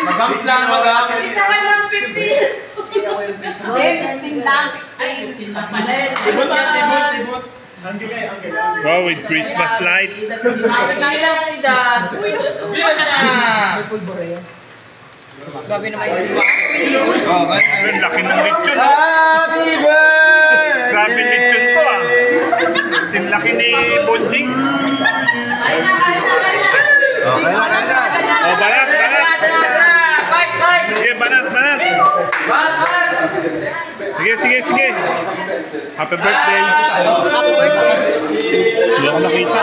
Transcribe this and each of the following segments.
Mag-bounce lang, mag-bounce. Isa ka lang 15. Hindi, 15 lang. Ay, 15 lang pala. Tibot yan, tibot. Wow, with Christmas light. Grabe naman yung iba. Ang laki ng lechon. Happy birthday! Grabe lechon to ah. Sinlaki ni Bonjing. Okay na. Oh, banat. Sige, banat. Sige. Happy birthday. Hindi ako nakita.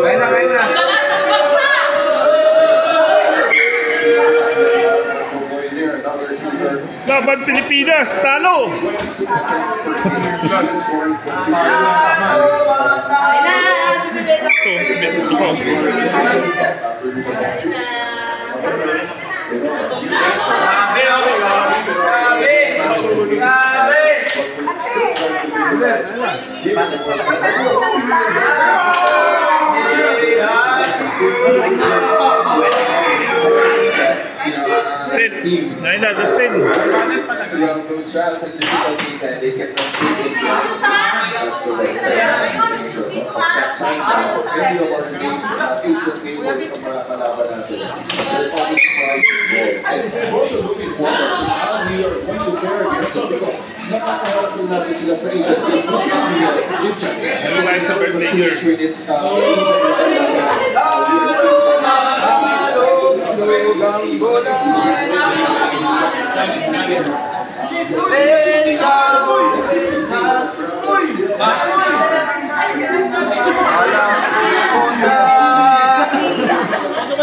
Kain na. Laban Pilipinas, talo! Naina, Justin. Throughout those trials and difficulties, and they kept on speaking. Every of our games, each of the work of our kalaban natin. There's always pride involved. And also looking forward to how we are going to fare against them because nakakaharap po natin sila sa Asian Games. What's going to be a chance? Hello guys, sa birthday girl.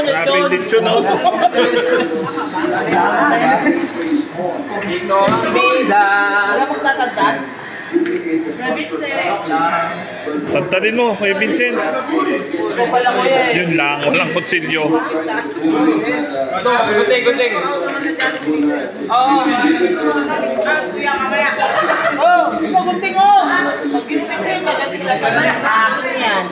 Grabe lechon no? Wala pang tatagdan. Tantadin mo, Kuya Vincent. Ito pala ko yan. Yun lang, walang kutsilyo. Guting. Oo. Oh, magunting oh. Mag-ginupit ko yung magating lang naman. Akin yan.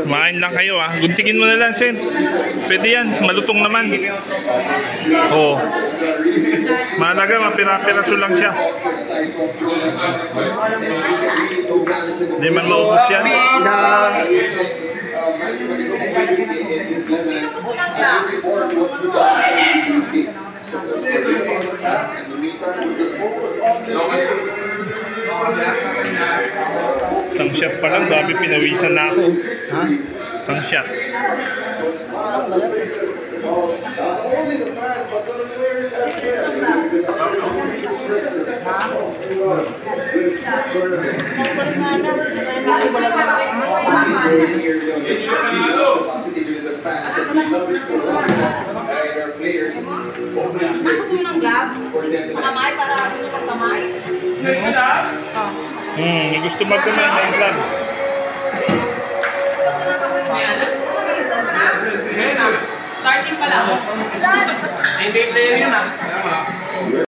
Kumain lang kayo ah. Guntingin mo na lang, Sen. Pwede yan. Malutong naman. Oo. Mahalaga, mapira-piraso lang siya. Hindi man maubos yan. Isang shot pa lang, grabe pinawisan na ako. Ha? Isang shot. Gusto mo ng gloves? Makamay para hindi ka kamay? May gusto magkamay ng gloves. Starting pa lang. Hindi player yun ah.